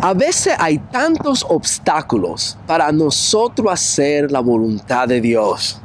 A veces hay tantos obstáculos para nosotros hacer la voluntad de Dios.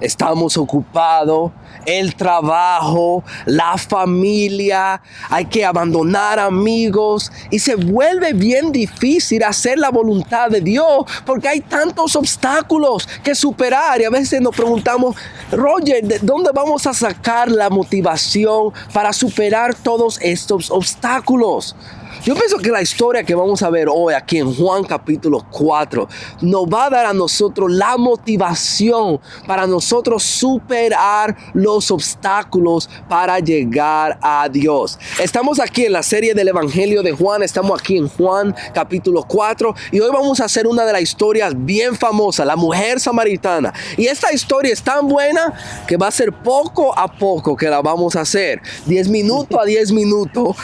Estamos ocupados, el trabajo, la familia, hay que abandonar amigos y se vuelve bien difícil hacer la voluntad de Dios porque hay tantos obstáculos que superar y a veces nos preguntamos, Roger, ¿de dónde vamos a sacar la motivación para superar todos estos obstáculos? Yo pienso que la historia que vamos a ver hoy aquí en Juan capítulo 4 nos va a dar a nosotros la motivación para nosotros superar los obstáculos para llegar a Dios. Estamos aquí en la serie del Evangelio de Juan, estamos aquí en Juan capítulo 4 y hoy vamos a hacer una de las historias bien famosas, la mujer samaritana. Y esta historia es tan buena que va a ser poco a poco que la vamos a hacer, 10 minutos a 10 minutos,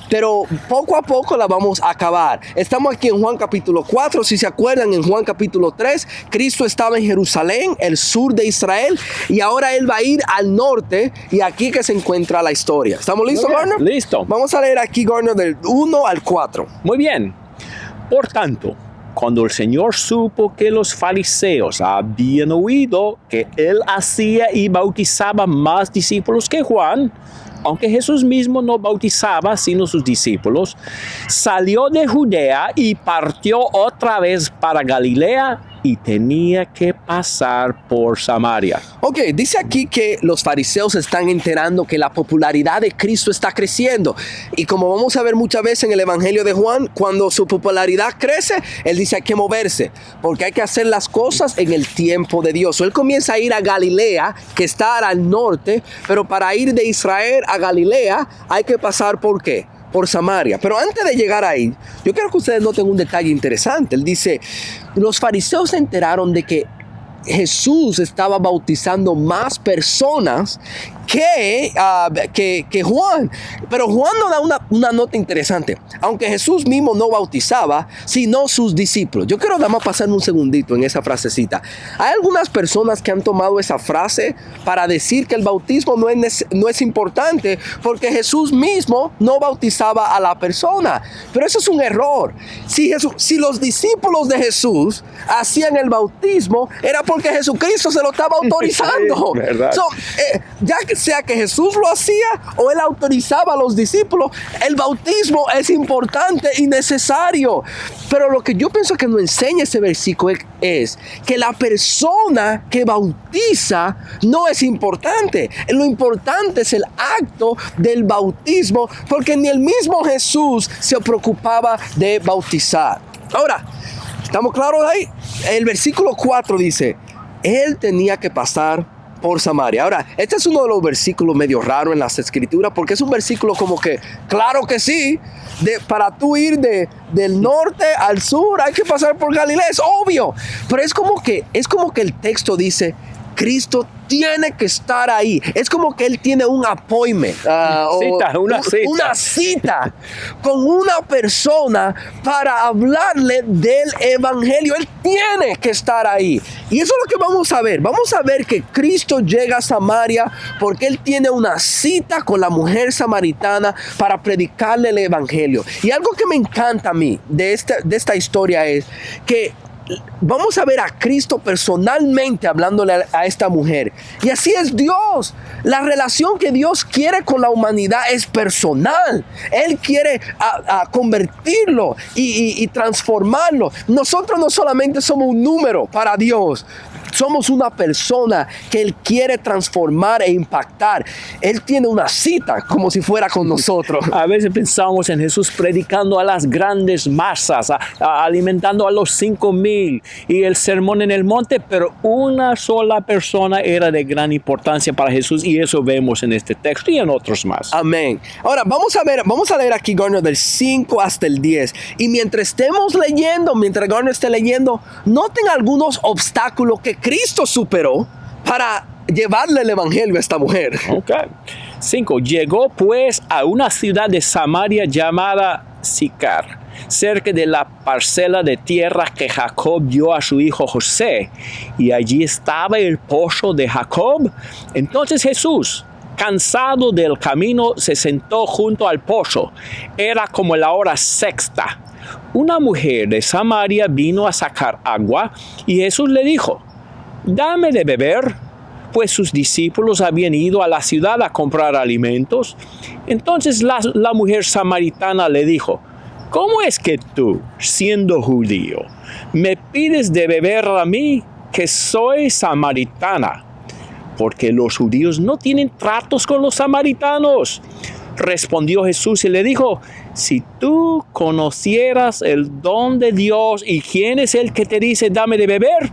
pero poco a poco la vamos a acabar. Estamos aquí en Juan capítulo 4. Si se acuerdan, en Juan capítulo 3, Cristo estaba en Jerusalén, el sur de Israel, y ahora Él va a ir al norte, y aquí que se encuentra la historia. ¿Estamos listos, Garner? Listo. Vamos a leer aquí, Garner, del 1 al 4. Muy bien. Por tanto, cuando el Señor supo que los fariseos habían oído que Él hacía y bautizaba más discípulos que Juan, aunque Jesús mismo no bautizaba sino sus discípulos, salió de Judea y partió otra vez para Galilea y tenía que pasar por Samaria. Ok, dice aquí que los fariseos se están enterando que la popularidad de Cristo está creciendo. Y como vamos a ver muchas veces en el Evangelio de Juan, cuando su popularidad crece, Él dice hay que moverse, porque hay que hacer las cosas en el tiempo de Dios. Él comienza a ir a Galilea, que está al norte, pero para ir de Israel a Galilea hay que pasar ¿por qué? Por Samaria. Pero antes de llegar ahí, yo quiero que ustedes noten un detalle interesante. Él dice, los fariseos se enteraron de que Jesús estaba bautizando más personas que Juan. Pero Juan nos da una nota interesante. Aunque Jesús mismo no bautizaba, sino sus discípulos. Yo quiero nada más pasar un segundito en esa frasecita. Hay algunas personas que han tomado esa frase para decir que el bautismo no es importante porque Jesús mismo no bautizaba a la persona. Pero eso es un error. Si los discípulos de Jesús hacían el bautismo, era porque Jesucristo se lo estaba autorizando. Ya que sea que Jesús lo hacía o Él autorizaba a los discípulos, el bautismo es importante y necesario. Pero lo que yo pienso que nos enseña ese versículo es que la persona que bautiza no es importante. Lo importante es el acto del bautismo, porque ni el mismo Jesús se preocupaba de bautizar. Ahora, ¿estamos claros ahí? El versículo 4 dice, Él tenía que pasar por Samaria. Ahora, este es uno de los versículos medio raros en las escrituras, porque es un versículo como que, claro que sí, para tú ir del norte al sur hay que pasar por Galilea, es obvio, pero es como que el texto dice, Cristo tiene que estar ahí. Es como que Él tiene un appointment, una cita con una persona para hablarle del Evangelio. Él tiene que estar ahí. Y eso es lo que vamos a ver. Vamos a ver que Cristo llega a Samaria porque Él tiene una cita con la mujer samaritana para predicarle el Evangelio. Y algo que me encanta a mí de esta historia es que vamos a ver a Cristo personalmente hablándole a esta mujer. Y así es Dios. La relación que Dios quiere con la humanidad es personal. Él quiere convertirlo y transformarlo. Nosotros no solamente somos un número para Dios. Somos una persona que Él quiere transformar e impactar. Él tiene una cita como si fuera con nosotros. A veces pensamos en Jesús predicando a las grandes masas, alimentando a los 5,000 y el sermón en el monte, pero una sola persona era de gran importancia para Jesús y eso vemos en este texto y en otros más. Amén. Ahora vamos a leer aquí, Garner, del 5 hasta el 10. Y mientras Garner esté leyendo, noten algunos obstáculos que Cristo superó para llevarle el evangelio a esta mujer. Ok. 5. Llegó pues a una ciudad de Samaria llamada Sicar, cerca de la parcela de tierra que Jacob dio a su hijo José, y allí estaba el pozo de Jacob. Entonces Jesús, cansado del camino, se sentó junto al pozo. Era como la hora sexta. una mujer de Samaria vino a sacar agua y Jesús le dijo, dame de beber, pues sus discípulos habían ido a la ciudad a comprar alimentos. Entonces la mujer samaritana le dijo, ¿cómo es que tú, siendo judío, me pides de beber a mí, que soy samaritana? Porque los judíos no tienen tratos con los samaritanos. Respondió Jesús y le dijo, si tú conocieras el don de Dios y quién es el que te dice dame de beber,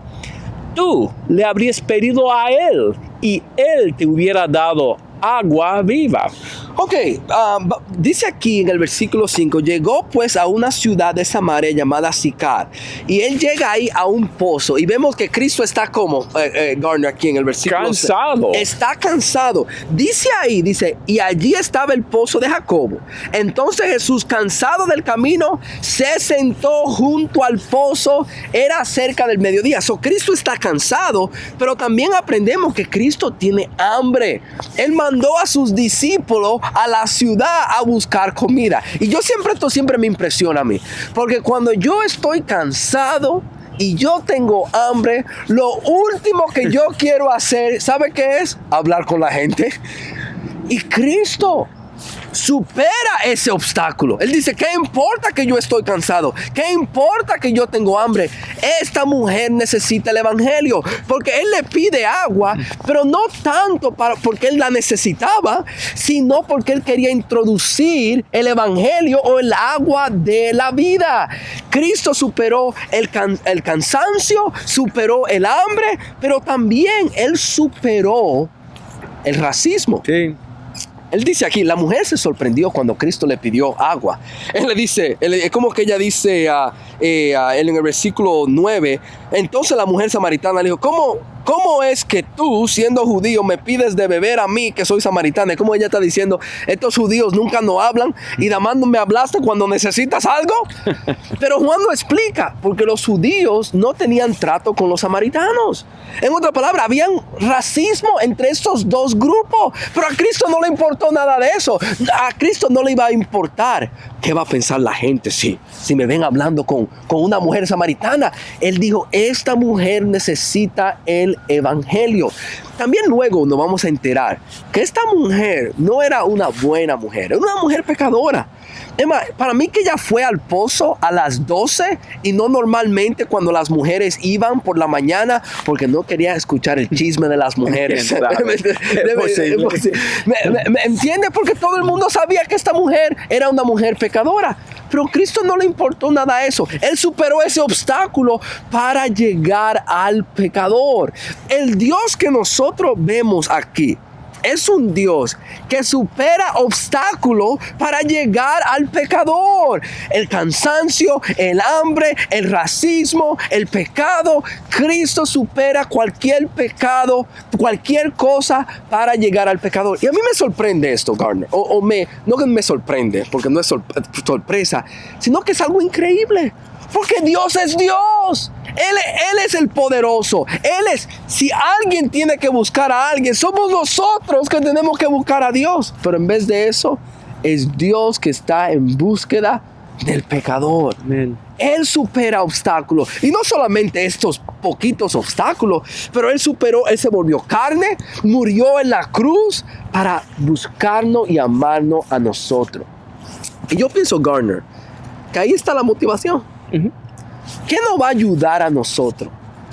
tú le habrías pedido a él y él te hubiera dado agua viva. Ok, dice aquí en el versículo 5, llegó pues a una ciudad de Samaria llamada Sicar, y él llega ahí a un pozo, y vemos que Cristo está como, Garner, aquí en el versículo Cansado. 6, está cansado, dice ahí, y allí estaba el pozo de Jacobo. Entonces Jesús, cansado del camino, se sentó junto al pozo, era cerca del mediodía. Cristo está cansado, pero también aprendemos que Cristo tiene hambre. Él mandó a sus discípulos a la ciudad a buscar comida. Y esto siempre me impresiona a mí, porque cuando yo estoy cansado y yo tengo hambre, lo último que yo quiero hacer, ¿sabe qué es? Hablar con la gente. Y Cristo supera ese obstáculo. Él dice, ¿qué importa que yo estoy cansado? ¿Qué importa que yo tengo hambre? Esta mujer necesita el evangelio, porque él le pide agua, pero no tanto porque él la necesitaba, sino porque él quería introducir el evangelio o el agua de la vida. Cristo superó el cansancio, superó el hambre, pero también él superó el racismo. Sí. Él dice aquí, la mujer se sorprendió cuando Cristo le pidió agua. Él le dice, es como que ella dice en el versículo 9, entonces la mujer samaritana le dijo, ¿cómo es que tú, siendo judío, me pides de beber a mí, que soy samaritana? Es como ella está diciendo, estos judíos nunca nos hablan y nada más me hablaste cuando necesitas algo. Pero Juan lo explica, porque los judíos no tenían trato con los samaritanos. En otra palabra, había racismo entre estos dos grupos, pero a Cristo no le importó nada de eso. A Cristo no le iba a importar qué va a pensar la gente si me ven hablando con una mujer samaritana. Él dijo, esta mujer necesita el evangelio. También luego nos vamos a enterar que esta mujer no era una buena mujer, era una mujer pecadora. Emma, para mí que ella fue al pozo a las 12 y no normalmente cuando las mujeres iban por la mañana, porque no quería escuchar el chisme de las mujeres. ¿Me entiende? Porque todo el mundo sabía que esta mujer era una mujer pecadora. Pero a Cristo no le importó nada eso. Él superó ese obstáculo para llegar al pecador. El Dios que nosotros vemos aquí es un Dios que supera obstáculos para llegar al pecador. El cansancio, el hambre, el racismo, el pecado. Cristo supera cualquier pecado, cualquier cosa para llegar al pecador. Y a mí me sorprende esto, Garner. No que me sorprende, porque no es sorpresa, sino que es algo increíble. Porque Dios es Dios. Él es el poderoso. Si alguien tiene que buscar a alguien, somos nosotros que tenemos que buscar a Dios. Pero en vez de eso, es Dios que está en búsqueda del pecador. Amén. Él supera obstáculos. Y no solamente estos poquitos obstáculos, pero Él se volvió carne, murió en la cruz para buscarnos y amarnos a nosotros. Y yo pienso, Garner, que ahí está la motivación. ¿Qué nos va a ayudar a nosotros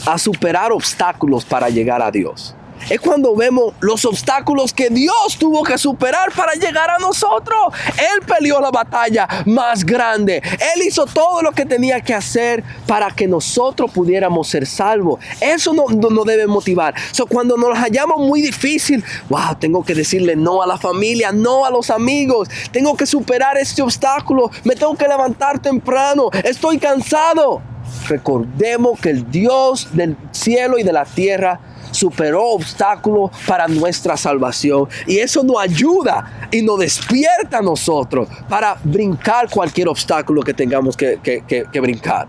a superar obstáculos para llegar a Dios? Es cuando vemos los obstáculos que Dios tuvo que superar para llegar a nosotros. Él peleó la batalla más grande. Él hizo todo lo que tenía que hacer para que nosotros pudiéramos ser salvos. Eso nos debe motivar. Cuando nos hallamos muy difícil, wow, tengo que decirle no a la familia, no a los amigos. Tengo que superar este obstáculo. Me tengo que levantar temprano. Estoy cansado. Recordemos que el Dios del cielo y de la tierra superó obstáculos para nuestra salvación, y eso nos ayuda y nos despierta a nosotros para brincar cualquier obstáculo que tengamos que brincar.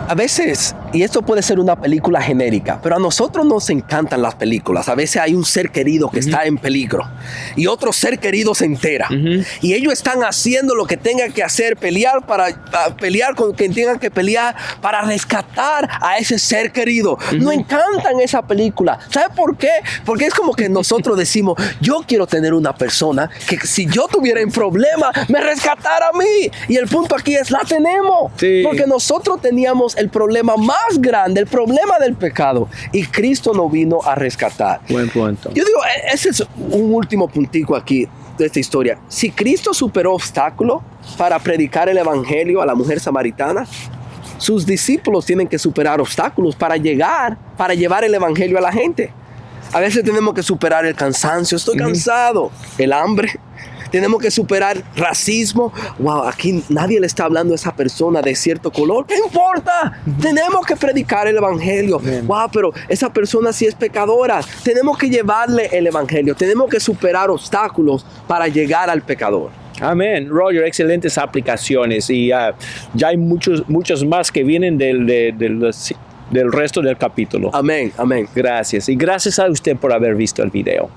A veces y esto puede ser una película genérica, pero a nosotros nos encantan las películas. A veces hay un ser querido que está en peligro y otro ser querido se entera. Y ellos están haciendo lo que tengan que hacer, pelear con quien tengan que pelear para rescatar a ese ser querido. Nos encantan esa película. ¿Sabe por qué? Porque es como que nosotros decimos, yo quiero tener una persona que si yo tuviera un problema, me rescatara a mí. Y el punto aquí es, la tenemos. Sí. Porque nosotros teníamos el problema más grande, el problema del pecado, y Cristo nos vino a rescatar. Buen punto. Yo digo, ese es un último puntico aquí de esta historia. Si Cristo superó obstáculos para predicar el evangelio a la mujer samaritana, sus discípulos tienen que superar obstáculos para llevar el evangelio a la gente. A veces tenemos que superar el cansancio, estoy cansado, el hambre. Tenemos que superar racismo. Wow, aquí nadie le está hablando a esa persona de cierto color. ¿Qué importa? Tenemos que predicar el evangelio. Wow, pero esa persona sí es pecadora. Tenemos que llevarle el evangelio. Tenemos que superar obstáculos para llegar al pecador. Amén. Roger, excelentes aplicaciones. Y ya hay muchos más que vienen del resto del capítulo. Amén, amén. Gracias. Y gracias a usted por haber visto el video.